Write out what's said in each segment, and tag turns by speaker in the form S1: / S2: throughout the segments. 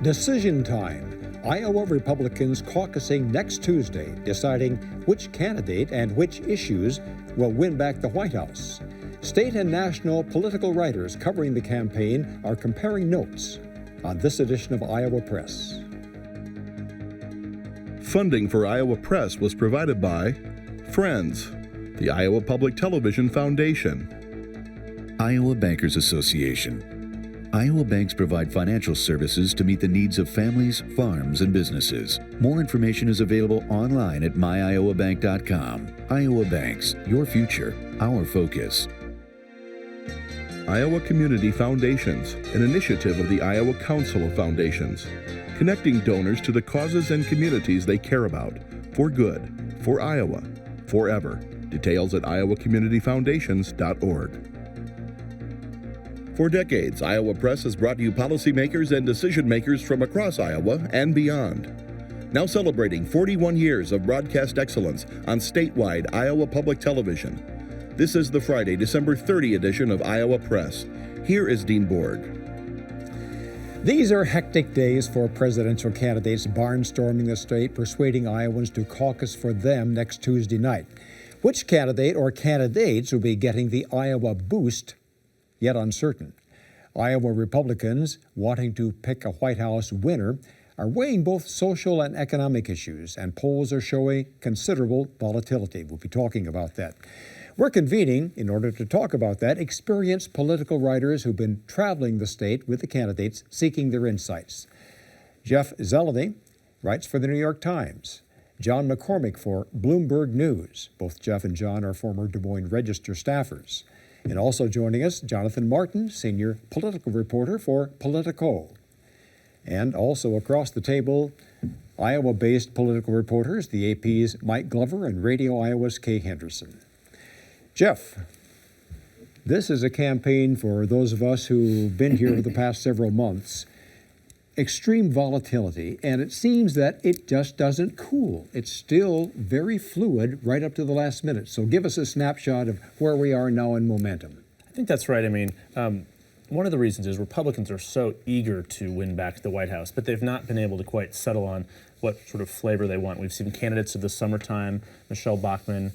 S1: Decision time. Iowa Republicans caucusing next Tuesday, deciding which candidate and which issues will win back the White House. State and national political writers covering the campaign are comparing notes on this edition of Iowa Press.
S2: Funding for Iowa Press was provided by Friends, the Iowa Public Television Foundation,
S3: Iowa Bankers Association. Iowa banks provide financial services to meet the needs of families, farms, and businesses. More information is available online at myiowabank.com. Iowa Banks, your future, our focus.
S2: Iowa Community Foundations, an initiative of the Iowa Council of Foundations, connecting donors to the causes and communities they care about, for good, for Iowa, forever. Details at iowacommunityfoundations.org. For decades, Iowa Press has brought you policymakers and decision makers from across Iowa and beyond. Now celebrating 41 years of broadcast excellence on statewide Iowa Public Television. This is the Friday, December 30 edition of Iowa Press. Here is Dean Borg.
S1: These are hectic days for presidential candidates barnstorming the state, persuading Iowans to caucus for them next Tuesday night. Which candidate or candidates will be getting the Iowa boost? Yet uncertain. Iowa Republicans, wanting to pick a White House winner, are weighing both social and economic issues, and polls are showing considerable volatility. We'll be talking about that. We're convening, in order to talk about that, experienced political writers who've been traveling the state with the candidates, seeking their insights. Jeff Zeleny writes for the New York Times. John McCormick for Bloomberg News. Both Jeff and John are former Des Moines Register staffers. And also joining us, Jonathan Martin, senior political reporter for Politico. And also across the table, Iowa-based political reporters, the AP's Mike Glover and Radio Iowa's Kay Henderson. Jeff, this is a campaign for those of us who've been here for the past several months. Extreme volatility, and it seems that it just doesn't cool. It's still very fluid right up to the last minute. So give us a snapshot of where we are now in momentum.
S4: I think that's right. I mean, one of the reasons is Republicans are so eager to win back the White House, but they've not been able to quite settle on what sort of flavor they want. We've seen candidates of the summertime, Michelle Bachmann.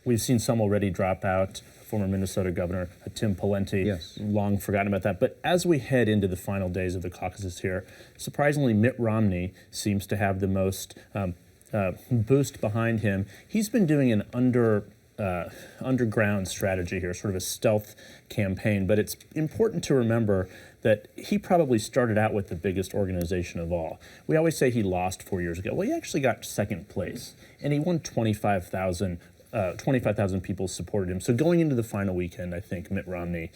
S4: We've seen some already drop out. Former Minnesota Governor Tim Pawlenty,
S1: yes.
S4: Long forgotten about that. But as we head into the final days of the caucuses here, surprisingly, Mitt Romney seems to have the most boost behind him. He's been doing an underground strategy here, sort of a stealth campaign. But it's important to remember that he probably started out with the biggest organization of all. We always say he lost 4 years ago. Well, he actually got second place, and he won 25,000 people supported him. So going into the final weekend, I think Mitt Romney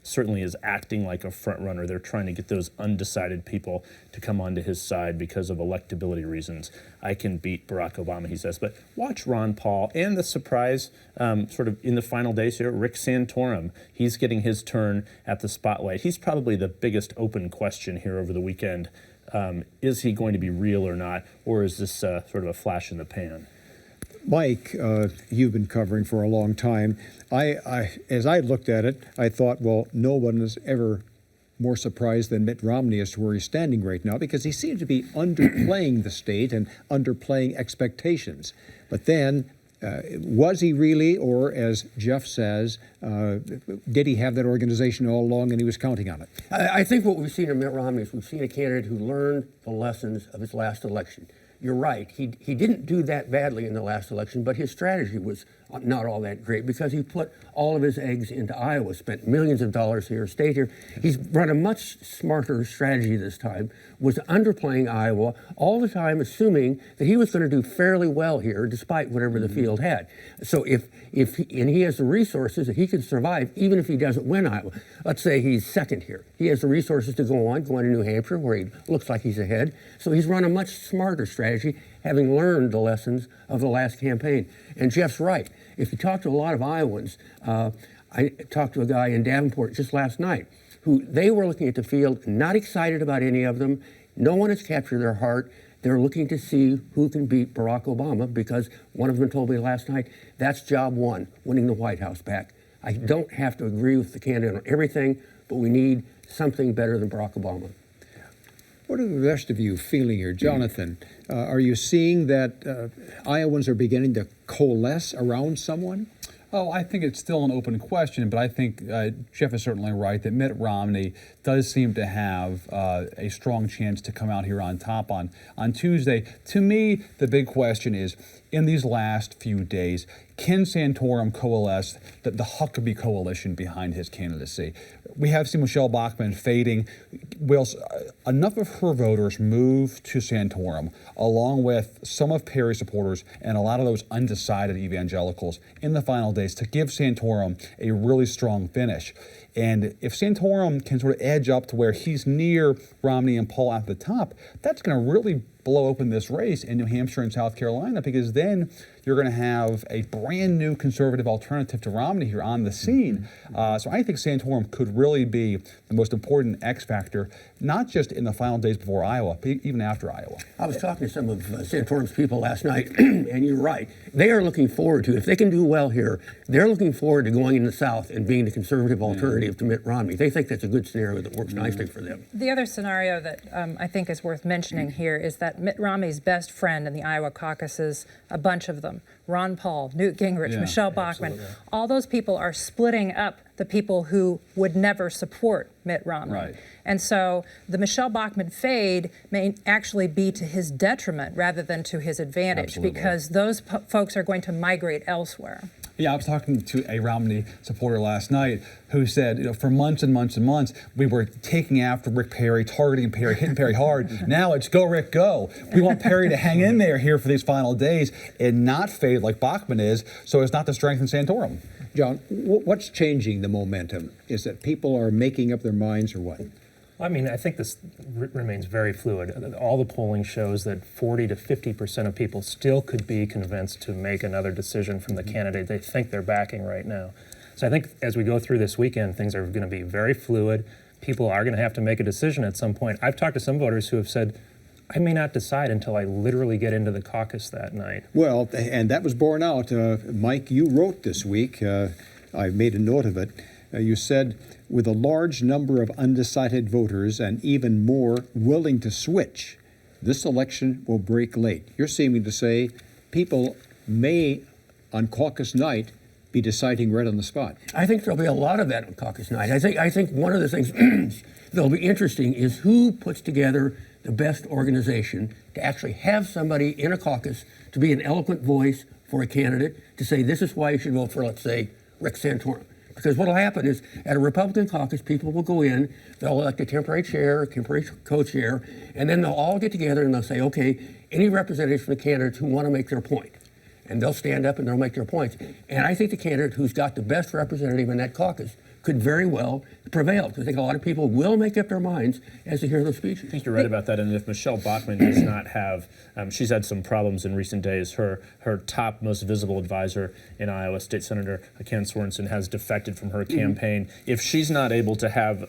S4: certainly is acting like a front runner. They're trying to get those undecided people to come onto his side because of electability reasons. I can beat Barack Obama, he says. But watch Ron Paul and the surprise sort of in the final days here, Rick Santorum. He's getting his turn at the spotlight. He's probably the biggest open question here over the weekend. Is he going to be real or not? Or is this sort of a flash in the pan?
S1: Mike, you've been covering for a long time. As I looked at it, I thought, well, no one is ever more surprised than Mitt Romney as to where he's standing right now, because he seemed to be underplaying the state and underplaying expectations. But then, was he really, or as Jeff says, did he have that organization all along and he was counting on it?
S5: I think what we've seen in Mitt Romney is we've seen a candidate who learned the lessons of his last election. You're right. He didn't do that badly in the last election, but his strategy was not all that great because he put all of his eggs into Iowa, spent millions of dollars here, stayed here. He's run a much smarter strategy this time, was underplaying Iowa all the time, assuming that he was going to do fairly well here despite whatever the field had. So if he has the resources that he could survive even if he doesn't win Iowa. Let's say he's second here. He has the resources to go on to New Hampshire where he looks like he's ahead. So he's run a much smarter strategy, having learned the lessons of the last campaign. And Jeff's right. If you talk to a lot of Iowans, I talked to a guy in Davenport just last night who they were looking at the field, not excited about any of them. No one has captured their heart. They're looking to see who can beat Barack Obama because one of them told me last night, that's job one, winning the White House back. I don't have to agree with the candidate on everything, but we need something better than Barack Obama.
S1: What are the rest of you feeling here? Jonathan, are you seeing that Iowans are beginning to coalesce around someone?
S6: Oh, I think it's still an open question, but I think Jeff is certainly right that Mitt Romney does seem to have a strong chance to come out here on top on Tuesday. To me, the big question is, in these last few days, can Santorum coalesce the Huckabee coalition behind his candidacy? We have seen Michelle Bachmann fading. Will enough of her voters move to Santorum, along with some of Perry's supporters and a lot of those undecided evangelicals in the final days to give Santorum a really strong finish? And if Santorum can sort of edge up to where he's near Romney and Paul at the top, that's going to really blow open this race in New Hampshire and South Carolina, because then you're going to have a brand new conservative alternative to Romney here on the scene. So I think Santorum could really be the most important X factor, not just in the final days before Iowa, but even after Iowa.
S5: I was talking to some of Santorum's people last night, and you're right. They are looking forward to, if they can do well here, they're looking forward to going in the South and being the conservative alternative to Mitt Romney. They think that's a good scenario that works nicely for them.
S7: The other scenario that I think is worth mentioning here is that Mitt Romney's best friend in the Iowa caucuses, a bunch of them, Ron Paul, Newt Gingrich, Michelle Bachmann, all those people are splitting up the people who would never support Mitt Romney.
S6: Right.
S7: And so the Michelle Bachmann fade may actually be to his detriment rather than to his advantage, because those folks are going to migrate elsewhere.
S6: Yeah, I was talking to a Romney supporter last night who said, for months and months and months, we were taking after Rick Perry, targeting Perry, hitting Perry hard. Now it's go, Rick, go. We want Perry to hang in there here for these final days and not fade like Bachmann is, so as not to strengthen Santorum.
S1: John, what's changing the momentum? Is that people are making up their minds, or what?
S8: I mean, I think this remains very fluid. All the polling shows that 40 to 50% of people still could be convinced to make another decision from the candidate they think they're backing right now. So I think as we go through this weekend, things are going to be very fluid. People are going to have to make a decision at some point. I've talked to some voters who have said, I may not decide until I literally get into the caucus that night.
S1: Well, and that was borne out. Mike, you wrote this week, I made a note of it. You said, with a large number of undecided voters and even more willing to switch, this election will break late. You're seeming to say people may, on caucus night, be deciding right on the spot.
S5: I think there'll be a lot of that on caucus night. I think one of the things that'll be interesting is who puts together the best organization to actually have somebody in a caucus to be an eloquent voice for a candidate, to say this is why you should vote for, let's say, Rick Santorum. Because what will happen is, at a Republican caucus, people will go in, they'll elect a temporary chair, a temporary co-chair, and then they'll all get together and they'll say, okay, any representatives from the candidates who want to make their point. And they'll stand up and they'll make their points. And I think the candidate who's got the best representative in that caucus could very well prevail, because I think a lot of people will make up their minds as they hear those speeches.
S4: I think you're right about that. And if Michelle Bachmann does not have, she's had some problems in recent days. Her top, most visible advisor in Iowa, State Senator Ken Sorensen, has defected from her campaign. If she's not able to have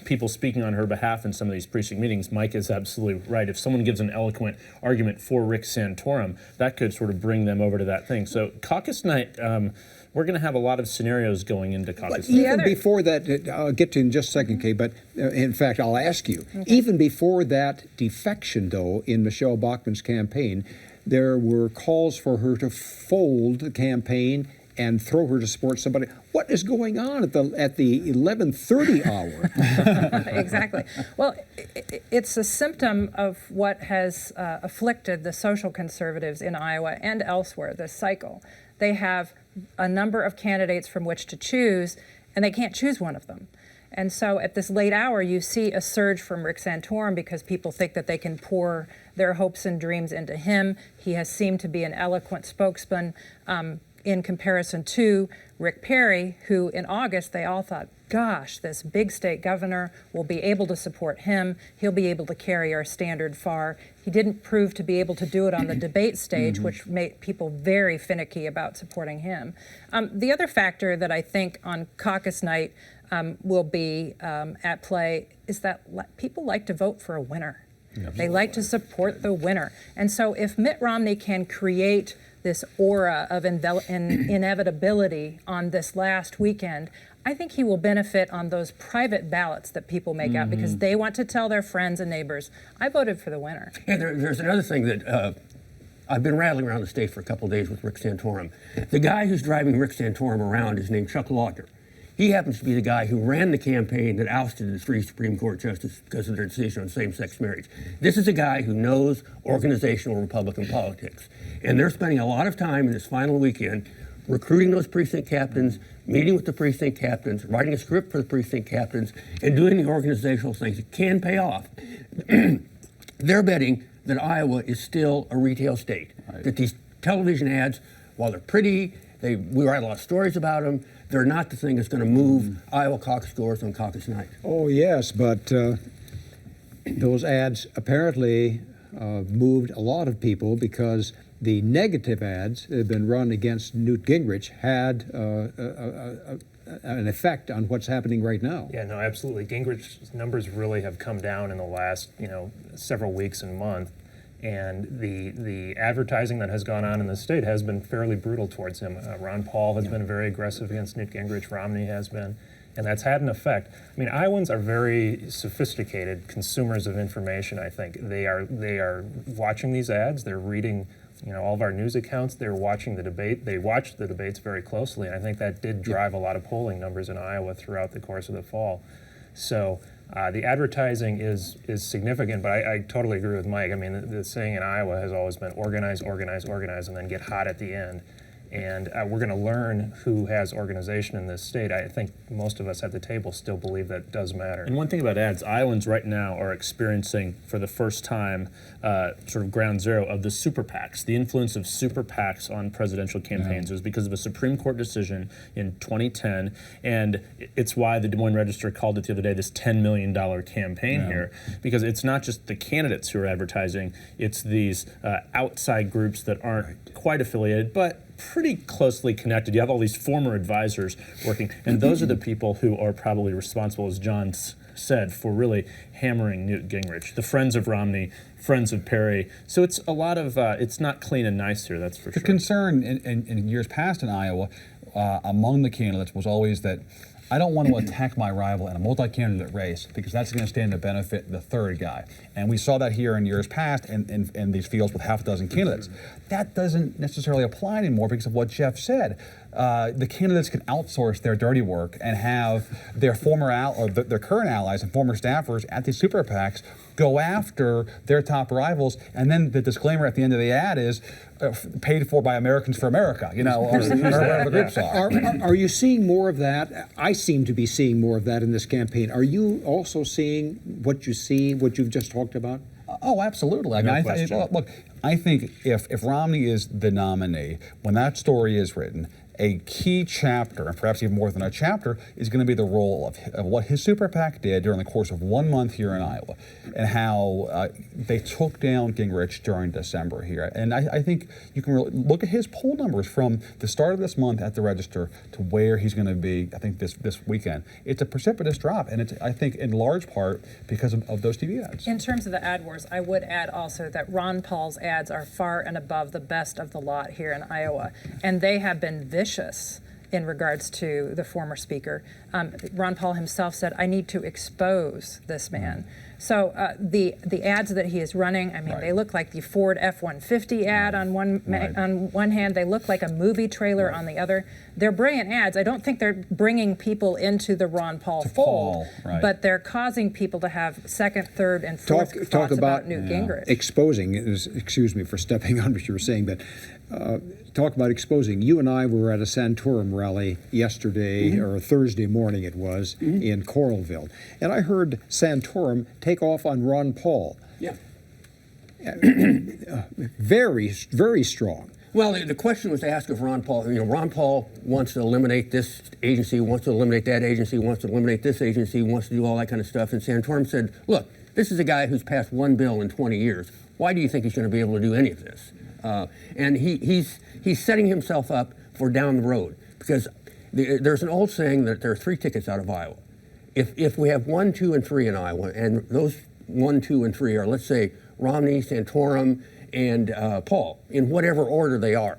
S4: people speaking on her behalf in some of these precinct meetings, Mike is absolutely right. If someone gives an eloquent argument for Rick Santorum, that could sort of bring them over to that thing. So caucus night, we're going to have a lot of scenarios going into caucus night.
S1: Even before that, I'll get to in just a second, Kay, but in fact, I'll ask you, even before that defection, though, in Michelle Bachmann's campaign, there were calls for her to fold the campaign and throw her to support somebody. What is going on at the 11:30 hour?
S7: Exactly. Well, it's a symptom of what has afflicted the social conservatives in Iowa and elsewhere, this cycle. They have a number of candidates from which to choose, and they can't choose one of them. And so at this late hour, you see a surge from Rick Santorum because people think that they can pour their hopes and dreams into him. He has seemed to be an eloquent spokesman in comparison to Rick Perry, who in August they all thought, gosh, this big state governor will be able to support him. He'll be able to carry our standard far. He didn't prove to be able to do it on the debate stage, which made people very finicky about supporting him. The other factor that I think on caucus night will be at play is that people like to vote for a winner. They like to support the winner. And so if Mitt Romney can create this aura of inevitability on this last weekend, I think he will benefit on those private ballots that people make out because they want to tell their friends and neighbors, I voted for the winner.
S5: And there's another thing that I've been rattling around the state for a couple of days with Rick Santorum. The guy who's driving Rick Santorum around is named Chuck Lautner. He happens to be the guy who ran the campaign that ousted the 3 Supreme Court justices because of their decision on same-sex marriage. This is a guy who knows organizational Republican politics. And they're spending a lot of time in this final weekend recruiting those precinct captains, meeting with the precinct captains, writing a script for the precinct captains, and doing the organizational things that can pay off. They're betting that Iowa is still a retail state, that these television ads, while they're pretty, we write a lot of stories about them, they're not the thing that's going to move Iowa caucus goers on caucus night.
S1: Oh, yes, but those ads apparently moved a lot of people because the negative ads that have been run against Newt Gingrich had an effect on what's happening right now.
S8: Yeah, no, absolutely. Gingrich's numbers really have come down in the last, several weeks and months. And the advertising that has gone on in the state has been fairly brutal towards him. Ron Paul has been very aggressive against Newt Gingrich. Romney has been. And that's had an effect. I mean, Iowans are very sophisticated consumers of information, I think. They are watching these ads. They're reading all of our news accounts. They're watching the debate. They watch the debates very closely. And I think that did drive a lot of polling numbers in Iowa throughout the course of the fall. So the advertising is significant, but I totally agree with Mike. I mean, the saying in Iowa has always been organize, organize, organize, and then get hot at the end. And we're going to learn who has organization in this state. I think most of us at the table still believe that does matter.
S4: And one thing about ads, Iowans right now are experiencing for the first time sort of ground zero of the super PACs. The influence of super PACs on presidential campaigns was because of a Supreme Court decision in 2010, and it's why the Des Moines Register called it the other day this $10 million campaign here, because it's not just the candidates who are advertising, it's these outside groups that aren't quite affiliated, but pretty closely connected. You have all these former advisors working, and those are the people who are probably responsible, as John said, for really hammering Newt Gingrich. The friends of Romney, friends of Perry. So it's a lot of, it's not clean and nice here, that's for sure.
S6: The concern in years past in Iowa among the candidates was always that I don't want to attack my rival in a multi-candidate race because that's going to stand to benefit the third guy. And we saw that here in years past in these fields with half a dozen candidates. That doesn't necessarily apply anymore because of what Jeff said. The candidates can outsource their dirty work and have their their current allies and former staffers at these super PACs go after their top rivals, and then the disclaimer at the end of the ad is paid for by Americans for America, or whatever the groups are.
S1: Are you seeing more of that? I seem to be seeing more of that in this campaign. Are you also seeing what you've just talked about?
S6: Oh, absolutely. I mean, look, I think if Romney is the nominee, when that story is written, a key chapter, and perhaps even more than a chapter, is going to be the role of what his super PAC did during the course of 1 month here in Iowa, and how they took down Gingrich during December here. And I think you can really look at his poll numbers from the start of this month at the Register to where he's going to be, I think, this weekend. It's a precipitous drop, and it's, I think, in large part because of those TV ads.
S7: In terms of the ad wars, I would add also that Ron Paul's ads are far and above the best of the lot here in Iowa, and they have been vicious in regards to the former speaker. Ron Paul himself said, "I need to expose this man." So the ads that he is running, I mean, they look like the Ford F-150 ad on one hand. They look like a movie trailer on the other. They're brilliant ads. I don't think they're bringing people into the Ron Paul fold, but they're causing people to have second, third, and fourth thoughts about Newt Gingrich.
S1: Exposing, excuse me for stepping on what you were saying, but talk about exposing. You and I were at a Santorum rally yesterday, or Thursday morning it was, in Coralville. And I heard Santorum take off on Ron Paul.
S5: Yeah.
S1: Very, very strong.
S5: Well, the question was asked of Ron Paul. Ron Paul wants to eliminate this agency, wants to eliminate that agency, wants to eliminate this agency, wants to do all that kind of stuff. And Santorum said, look, this is a guy who's passed one bill in 20 years. Why do you think he's going to be able to do any of this? And he's setting himself up for down the road, because there's an old saying that there are 3 tickets out of Iowa. If we have 1, 2, and 3 in Iowa, and those 1, 2, and 3 are, let's say, Romney, Santorum, and Paul, in whatever order they are,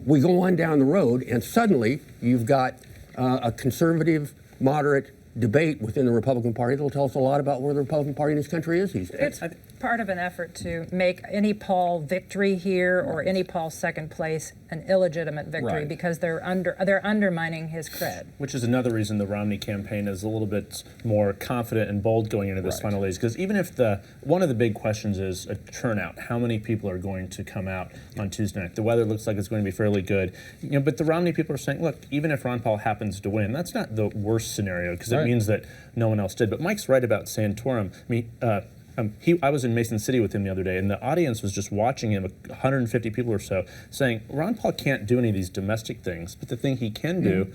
S5: we go on down the road, and suddenly you've got a conservative, moderate debate within the Republican Party that'll tell us a lot about where the Republican Party in this country is these days.
S7: It's part of an effort to make any Paul victory here or any Paul second place an illegitimate victory because they're undermining his cred.
S4: Which is another reason the Romney campaign is a little bit more confident and bold going into this final days. Because even if one of the big questions is a turnout, how many people are going to come out on Tuesday night? The weather looks like it's going to be fairly good, but the Romney people are saying, look, even if Ron Paul happens to win, that's not the worst scenario because it means that no one else did. But Mike's right about Santorum. I was in Mason City with him the other day, and the audience was just watching him, 150 people or so, saying, Ron Paul can't do any of these domestic things, but the thing he can do,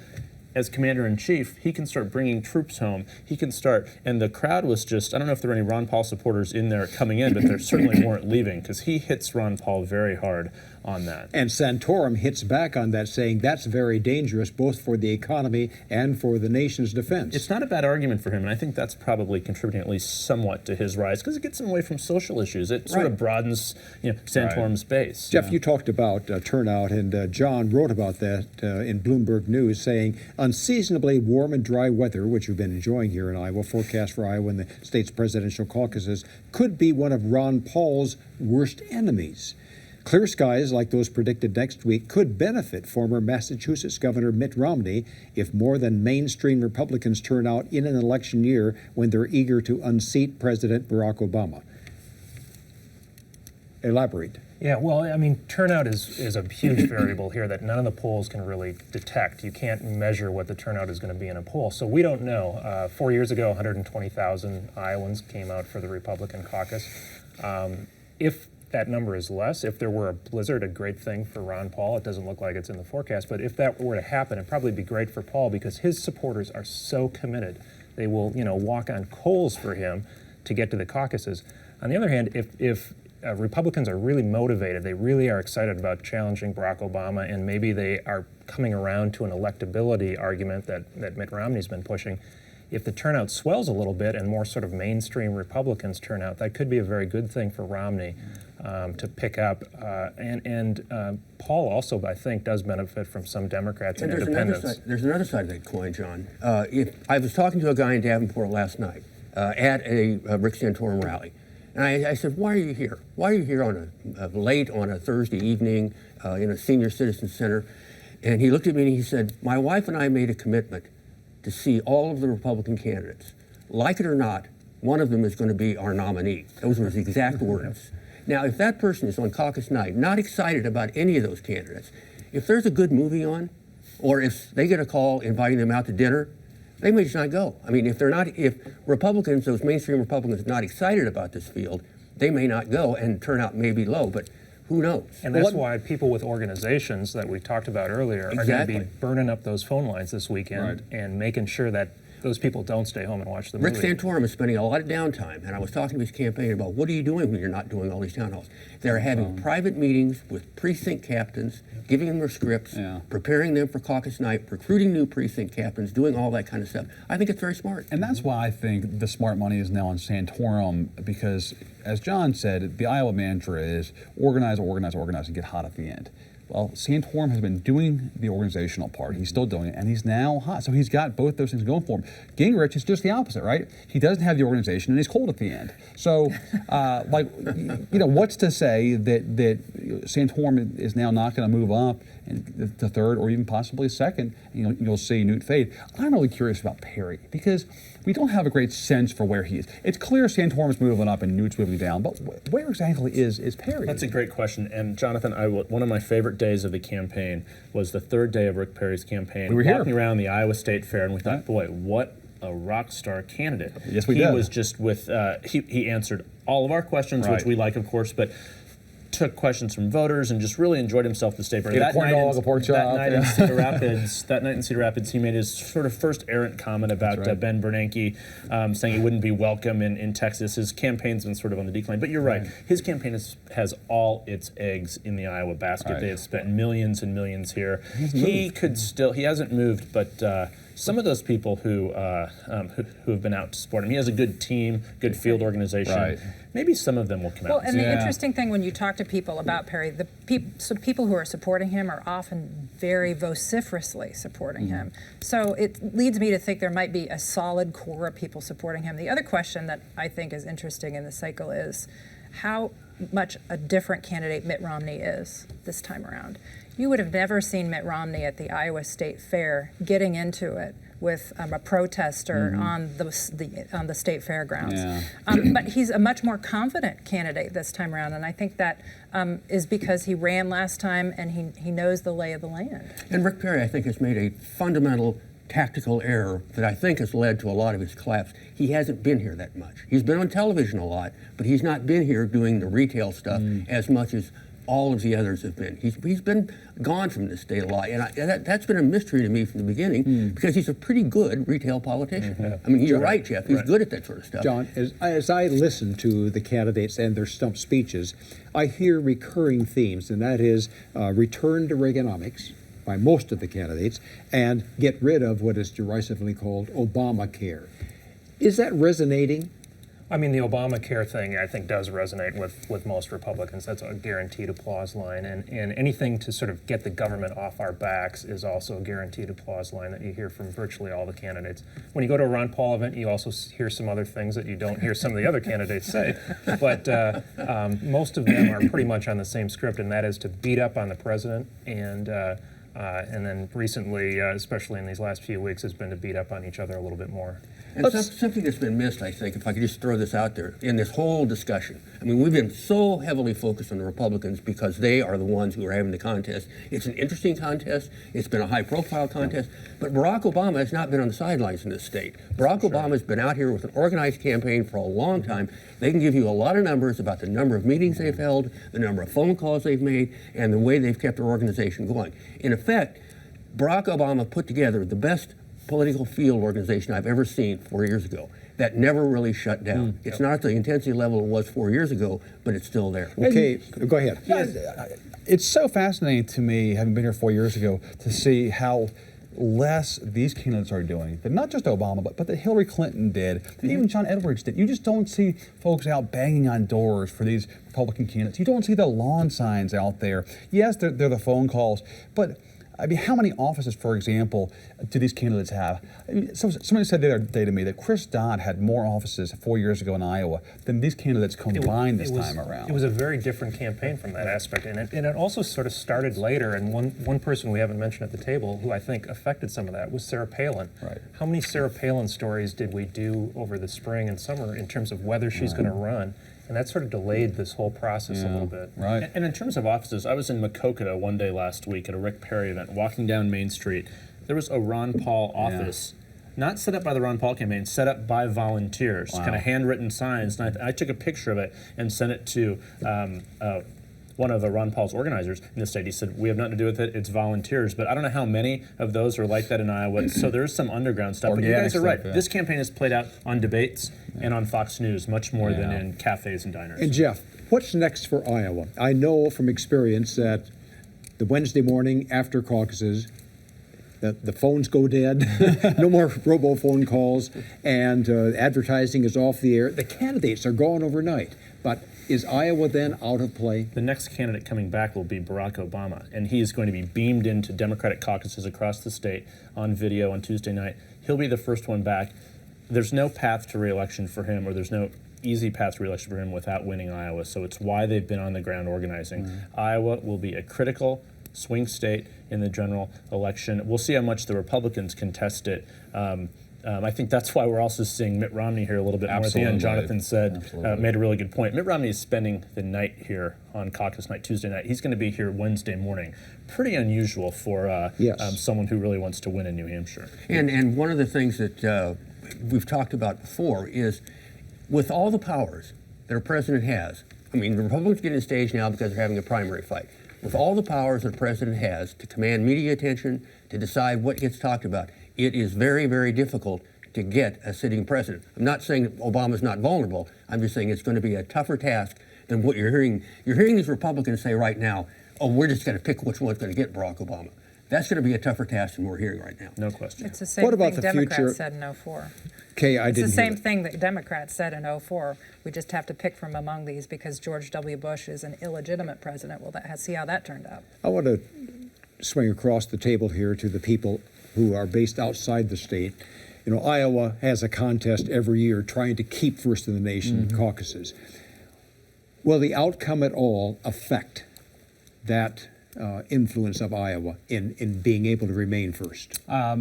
S4: as commander-in-chief, he can start bringing troops home. He can start, and the crowd was just, I don't know if there were any Ron Paul supporters in there coming in, but there certainly weren't leaving, because he hits Ron Paul very hard on that.
S1: And Santorum hits back on that, saying that's very dangerous both for the economy and for the nation's defense.
S4: It's not a bad argument for him, and I think that's probably contributing at least somewhat to his rise, because it gets him away from social issues. It sort of broadens Santorum's base.
S1: Jeff, you talked about turnout, and John wrote about that in Bloomberg News, saying unseasonably warm and dry weather, which we've been enjoying here in Iowa, forecast for Iowa and the state's presidential caucuses, could be one of Ron Paul's worst enemies. Clear skies like those predicted next week could benefit former Massachusetts Governor Mitt Romney if more than mainstream Republicans turn out in an election year when they're eager to unseat President Barack Obama. Elaborate.
S8: Yeah, well, I mean, turnout is a huge variable here that none of the polls can really detect. You can't measure what the turnout is going to be in a poll, so we don't know. 4 years ago, 120,000 Iowans came out for the Republican caucus. If that number is less, if there were a blizzard, a great thing for Ron Paul. It doesn't look like it's in the forecast, but if that were to happen, it'd probably be great for Paul because his supporters are so committed. They will, walk on coals for him to get to the caucuses. On the other hand, if Republicans are really motivated, they really are excited about challenging Barack Obama, and maybe they are coming around to an electability argument that Mitt Romney's been pushing. If the turnout swells a little bit and more sort of mainstream Republicans turn out, that could be a very good thing for Romney to pick up. And Paul also, I think, does benefit from some Democrats and independents.
S5: There's another side of that coin, John. I was talking to a guy in Davenport last night at a Rick Santorum rally. And I said, why are you here? Why are you here on late on a Thursday evening in a senior citizen center? And he looked at me and he said, my wife and I made a commitment to see all of the Republican candidates. Like it or not, one of them is going to be our nominee. Those were his exact words. Now, if that person is on caucus night, not excited about any of those candidates, if there's a good movie on, or if they get a call inviting them out to dinner, they may just not go. I mean, if Republicans, those mainstream Republicans, are not excited about this field, they may not go, and turnout may be low, but who knows?
S8: And that's why people with organizations that we talked about earlier are going to be burning up those phone lines this weekend and making sure that those people don't stay home and watch the movie.
S5: Rick Santorum is spending a lot of downtime, and I was talking to his campaign about what are you doing when you're not doing all these town halls. They're having private meetings with precinct captains, giving them their scripts, preparing them for caucus night, recruiting new precinct captains, doing all that kind of stuff. I think it's very smart.
S6: And that's why I think the smart money is now on Santorum because, as John said, the Iowa mantra is organize, organize, organize, and get hot at the end. Well, Santorum has been doing the organizational part. He's still doing it, and he's now hot. So he's got both those things going for him. Gingrich is just the opposite, right? He doesn't have the organization, and he's cold at the end. So, what's to say that Santorum is now not going to move up to third or even possibly second? You'll see Newt fade. I'm really curious about Perry because we don't have a great sense for where he is. It's clear Santorum is moving up and Newt's moving down, but where exactly is Perry?
S4: That's a great question. And Jonathan, one of my favorite days of the campaign was the third day of Rick Perry's campaign.
S6: We were
S4: walking around the Iowa State Fair, and we thought, boy, what a rock star candidate.
S6: Yes, we did.
S4: He was just with, he answered all of our questions, which we like, of course, but took questions from voters and just really enjoyed himself at the State Fair.
S6: That night
S4: in Cedar Rapids, he made his sort of first errant comment about Ben Bernanke, saying he wouldn't be welcome in Texas. His campaign's been sort of on the decline. But you're right. His campaign has all its eggs in the Iowa basket. They have spent millions and millions here. He hasn't moved, but some of those people who have been out to support him, he has a good team, good field organization.
S6: Right.
S4: Maybe some of them will come
S7: Well,
S4: out.
S7: and the interesting thing when you talk to people about Perry, so people who are supporting him are often very vociferously supporting him. So it leads me to think there might be a solid core of people supporting him. The other question that I think is interesting in the cycle is how much a different candidate Mitt Romney is this time around. You would have never seen Mitt Romney at the Iowa State Fair getting into it with a protester on the state fairgrounds.
S6: Yeah.
S7: But he's a much more confident candidate this time around, and I think that is because he ran last time and he knows the lay of the land.
S5: And Rick Perry, I think, has made a fundamental tactical error that I think has led to a lot of his collapse. He hasn't been here that much. He's been on television a lot, but he's not been here doing the retail stuff as much as all of the others have been. He's been gone from the state a lot, and that's been a mystery to me from the beginning because he's a pretty good retail politician. I mean, you're right, Jeff. He's good at that sort of stuff.
S1: John, as I listen to the candidates and their stump speeches, I hear recurring themes, and that is return to Reaganomics by most of the candidates and get rid of what is derisively called Obamacare. Is that resonating?
S8: I mean, the Obamacare thing, I think, does resonate with most Republicans. That's a guaranteed applause line. And anything to sort of get the government off our backs is also a guaranteed applause line that you hear from virtually all the candidates. When you go to a Ron Paul event, you also hear some other things that you don't hear some of the other candidates say. But most of them are pretty much on the same script, and that is to beat up on the president and then recently, especially in these last few weeks, has been to beat up on each other a little bit more.
S5: And something that's been missed, I think, if I could just throw this out there, in this whole discussion. I mean, we've been so heavily focused on the Republicans because they are the ones who are having the contest. It's an interesting contest. It's been a high-profile contest. But Barack Obama has not been on the sidelines in this state. Barack Obama has been out here with an organized campaign for a long time. They can give you a lot of numbers about the number of meetings they've held, the number of phone calls they've made, and the way they've kept their organization going. In effect, Barack Obama put together the best political field organization I've ever seen 4 years ago. That never really shut down. It's not at the intensity level it was 4 years ago, but it's still there.
S1: Okay, go ahead.
S6: It's so fascinating to me, having been here 4 years ago, to see how less these candidates are doing. But not just Obama, but that Hillary Clinton did, that even John Edwards did. You just don't see folks out banging on doors for these Republican candidates. You don't see the lawn signs out there. Yes, they're the phone calls, but I mean, how many offices, for example, do these candidates have? I mean, somebody said the other day to me that Chris Dodd had more offices 4 years ago in Iowa than these candidates combined this time around.
S8: It was a very different campaign from that aspect, and it also sort of started later. And one person we haven't mentioned at the table who I think affected some of that was Sarah Palin.
S6: Right.
S8: How many Sarah Palin stories did we do over the spring and summer in terms of whether she's going to run? And that sort of delayed this whole process a little bit.
S6: Right.
S4: And in terms of offices, I was in Maquoketa one day last week at a Rick Perry event, walking down Main Street. There was a Ron Paul office, not set up by the Ron Paul campaign, set up by volunteers, kind of handwritten signs. And I took a picture of it and sent it to one of the Ron Paul's organizers in the state. He said, we have nothing to do with it, it's volunteers. But I don't know how many of those are like that in Iowa. So there's some underground stuff. But you guys are right. This campaign is played out on debates and on Fox News much more than in cafes and diners.
S1: And Jeff, what's next for Iowa? I know from experience that the Wednesday morning after caucuses, the phones go dead, no more robo-phone calls, and advertising is off the air. The candidates are gone overnight. But is Iowa then out of play?
S4: The next candidate coming back will be Barack Obama, and he is going to be beamed into Democratic caucuses across the state on video on Tuesday night. He'll be the first one back. There's no path to re-election for him, or there's no easy path to re-election for him without winning Iowa, so it's why they've been on the ground organizing. Iowa will be a critical swing state in the general election. We'll see how much the Republicans contest it. I think that's why we're also seeing Mitt Romney here a little bit more at the end. Jonathan said, made a really good point. Mitt Romney is spending the night here on caucus night, Tuesday night. He's going to be here Wednesday morning. Pretty unusual for someone who really wants to win in New Hampshire.
S5: And one of the things that we've talked about before is with all the powers that a president has, I mean, the Republicans get in stage now because they're having a primary fight. With all the powers that a president has to command media attention, to decide what gets talked about, it is very, very difficult to get a sitting president. I'm not saying Obama's not vulnerable. I'm just saying it's going to be a tougher task than what you're hearing. You're hearing these Republicans say right now, oh, we're just going to pick which one's going to get Barack Obama. That's going to be a tougher task than we're hearing right now.
S4: No question.
S7: It's the same
S1: What about
S7: thing
S1: the
S7: Democrats
S1: future?
S7: said in '04.
S1: Kay, I
S7: It's the
S1: didn't
S7: same
S1: hear that.
S7: thing that Democrats said in '04. We just have to pick from among these because George W. Bush is an illegitimate president. Well, see how that turned out.
S1: I want to swing across the table here to the people who are based outside the state. You know, Iowa has a contest every year trying to keep first in the nation caucuses. Will the outcome at all affect that influence of Iowa in being able to remain first?
S6: I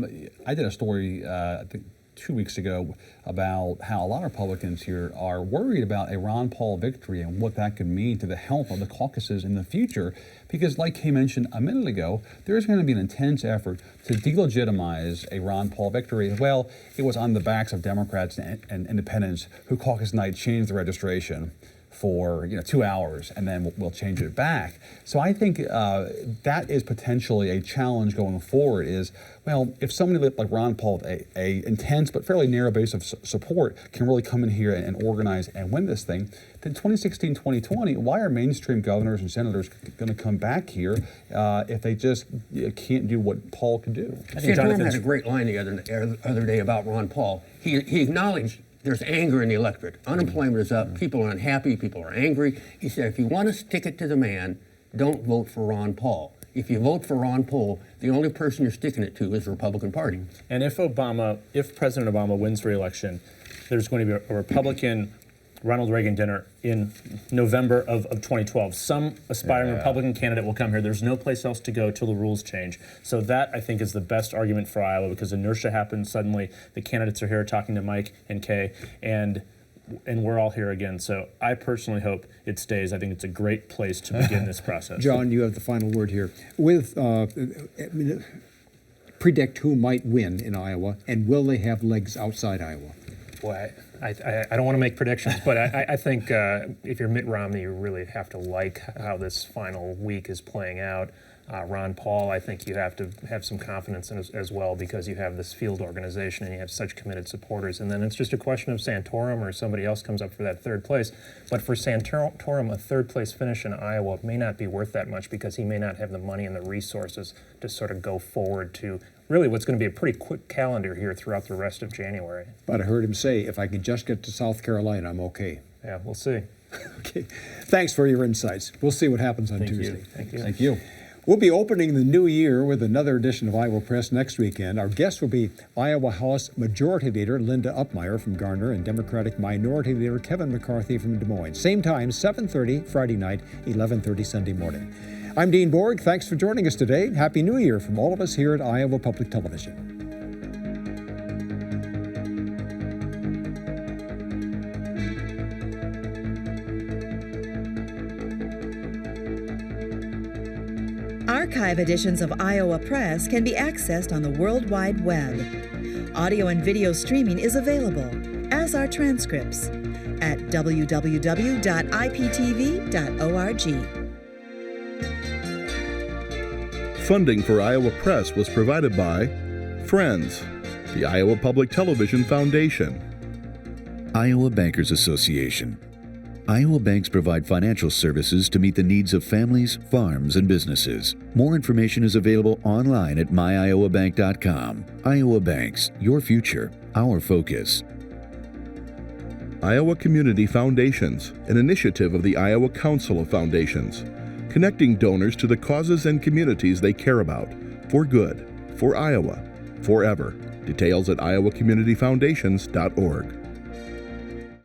S6: did a story, I think 2 weeks ago, about how a lot of Republicans here are worried about a Ron Paul victory and what that could mean to the health of the caucuses in the future. Because, like Kay mentioned a minute ago, there is going to be an intense effort to delegitimize a Ron Paul victory. Well, it was on the backs of Democrats and independents who caucus night changed the registration for 2 hours, and then we'll change it back. So I think that is potentially a challenge going forward. Is, well, if somebody like Ron Paul, with a intense but fairly narrow base of support, can really come in here and organize and win this thing, then 2016, 2020, why are mainstream governors and senators going to come back here if they just can't do what Paul could do?
S5: Santorum had a great line the other day about Ron Paul. He acknowledged there's anger in the electorate. Unemployment is up. People are unhappy. People are angry. He said, if you want to stick it to the man, don't vote for Ron Paul. If you vote for Ron Paul, the only person you're sticking it to is the Republican Party.
S4: And if President Obama wins re-election, there's going to be a Republican Ronald Reagan dinner in November of 2012. Some aspiring Republican candidate will come here. There's no place else to go till the rules change. So that, I think, is the best argument for Iowa, because inertia happens suddenly. The candidates are here talking to Mike and Kay, and we're all here again. So I personally hope it stays. I think it's a great place to begin this process.
S1: John, you have the final word here. Predict who might win in Iowa, and will they have legs outside Iowa?
S8: Boy, I don't want to make predictions, but I think if you're Mitt Romney, you really have to like how this final week is playing out. Ron Paul, I think you have to have some confidence in as well, because you have this field organization and you have such committed supporters. And then it's just a question of Santorum or somebody else comes up for that third place. But for Santorum, a third place finish in Iowa may not be worth that much, because he may not have the money and the resources to sort of go forward to really what's going to be a pretty quick calendar here throughout the rest of January.
S1: But I heard him say, if I can just get to South Carolina, I'm okay.
S8: Yeah, we'll see.
S1: Okay. Thanks for your insights. We'll see what happens on Tuesday.
S8: Thank you.
S6: Thank you.
S1: We'll be opening the new year with another edition of Iowa Press next weekend. Our guest will be Iowa House Majority Leader Linda Upmeyer from Garner and Democratic Minority Leader Kevin McCarthy from Des Moines. Same time, 7:30 Friday night, 11:30 Sunday morning. I'm Dean Borg. Thanks for joining us today. Happy New Year from all of us here at Iowa Public Television.
S9: Archive editions of Iowa Press can be accessed on the World Wide Web. Audio and video streaming is available, as are transcripts, at www.iptv.org.
S2: Funding for Iowa Press was provided by Friends, the Iowa Public Television Foundation,
S3: Iowa Bankers Association. Iowa banks provide financial services to meet the needs of families, farms, and businesses. More information is available online at myiowabank.com. Iowa Banks, your future, our focus.
S2: Iowa Community Foundations, an initiative of the Iowa Council of Foundations, connecting donors to the causes and communities they care about, for good, for Iowa, forever. Details at iowacommunityfoundations.org.